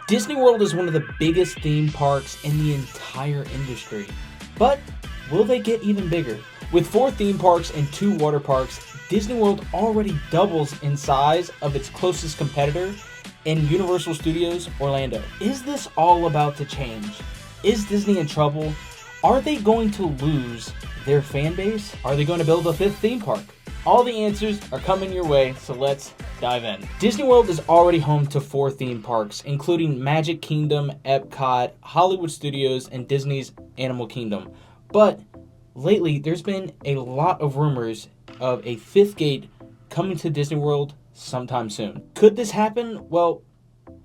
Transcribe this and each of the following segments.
Disney World is one of the biggest theme parks in the entire industry. But will they get even bigger? With 4 theme parks and 2 water parks, Disney World already doubles in size of its closest competitor in Universal Studios Orlando. Is this all about to change? Is Disney in trouble? Are they going to lose their fan base? Are they going to build a 5th theme park? All the answers are coming your way, so let's dive in. Disney World is already home to 4 theme parks, including Magic Kingdom, Epcot, Hollywood Studios, and Disney's Animal Kingdom. But lately, there's been a lot of rumors of a 5th gate coming to Disney World sometime soon. Could this happen? Well,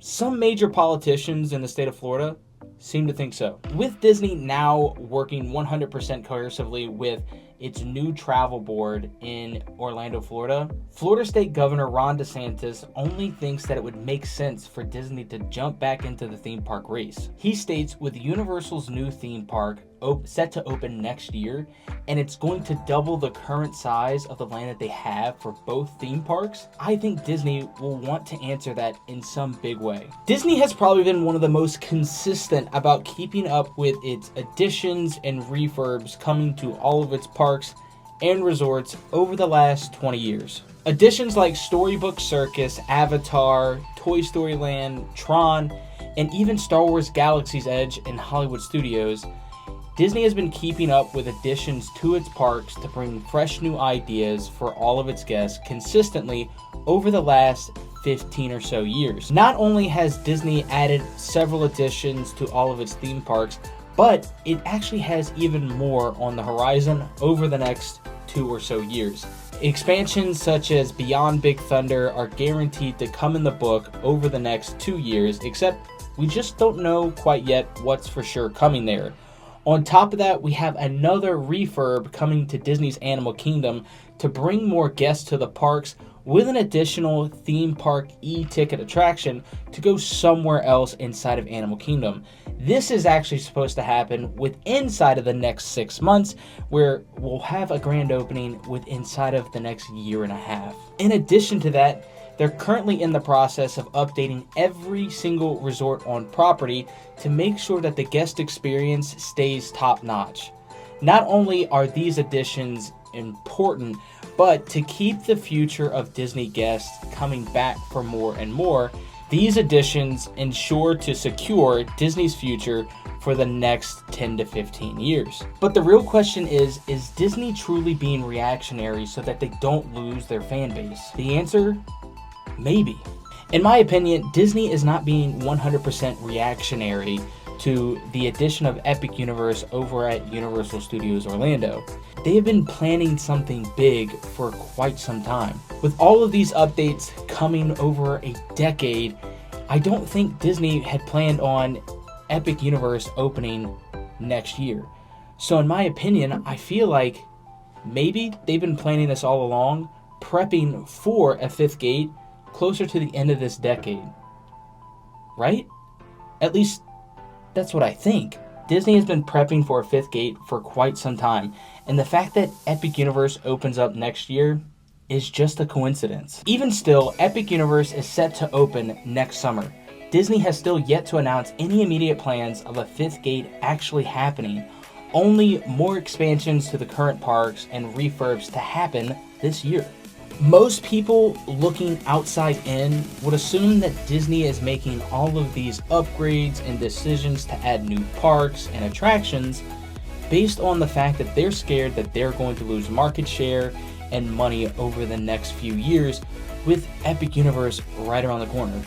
some major politicians in the state of Florida seem to think so. With Disney now working 100% cohesively with its new travel board in Orlando, Florida, Florida State Governor Ron DeSantis only thinks that it would make sense for Disney to jump back into the theme park race. He states with Universal's new theme park set to open next year, and it's going to double the current size of the land that they have for both theme parks, I think Disney will want to answer that in some big way. Disney has probably been one of the most consistent about keeping up with its additions and refurbs coming to all of its parks and resorts over the last 20 years. Additions like Storybook Circus, Avatar, Toy Story Land, Tron, and even Star Wars Galaxy's Edge and Hollywood Studios, Disney has been keeping up with additions to its parks to bring fresh new ideas for all of its guests consistently over the last 15 or so years. Not only has Disney added several additions to all of its theme parks, but it actually has even more on the horizon over the next 2 or so years. Expansions such as Beyond Big Thunder are guaranteed to come in the book over the next 2 years, except we just don't know quite yet what's for sure coming there. On top of that, we have another refurb coming to Disney's Animal Kingdom to bring more guests to the parks with an additional theme park e-ticket attraction to go somewhere else inside of Animal Kingdom. This is actually supposed to happen inside of the next 6 months, where we'll have a grand opening inside of the next year and a half. In addition to that, they're currently in the process of updating every single resort on property to make sure that the guest experience stays top-notch. Not only are these additions important, but to keep the future of Disney guests coming back for more and more, these additions ensure to secure Disney's future for the next 10 to 15 years. But the real question is Disney truly being reactionary so that they don't lose their fan base? The answer? Maybe. In my opinion, Disney is not being 100% reactionary to the addition of Epic Universe over at Universal Studios Orlando. They have been planning something big for quite some time. With all of these updates coming over a decade, I don't think Disney had planned on Epic Universe opening next year. So in my opinion, I feel like maybe they've been planning this all along, prepping for a 5th gate closer to the end of this decade. Right? At least that's what I think. Disney has been prepping for a 5th gate for quite some time, and the fact that Epic Universe opens up next year is just a coincidence. Even still, Epic Universe is set to open next summer. Disney has still yet to announce any immediate plans of a 5th gate actually happening, only more expansions to the current parks and refurbs to happen this year. Most people looking outside in would assume that Disney is making all of these upgrades and decisions to add new parks and attractions based on the fact that they're scared that they're going to lose market share and money over the next few years with Epic Universe right around the corner.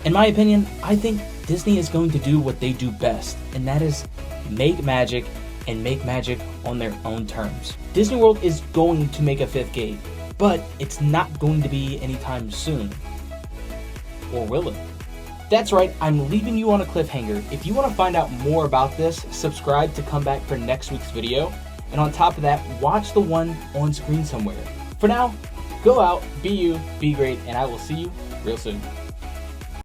In my opinion, I think Disney is going to do what they do best, and that is make magic and make magic on their own terms. Disney World is going to make a 5th gate, but it's not going to be anytime soon. Or will it? That's right, I'm leaving you on a cliffhanger. If you want to find out more about this, subscribe to come back for next week's video. And on top of that, watch the one on screen somewhere. For now, go out, be you, be great, and I will see you real soon.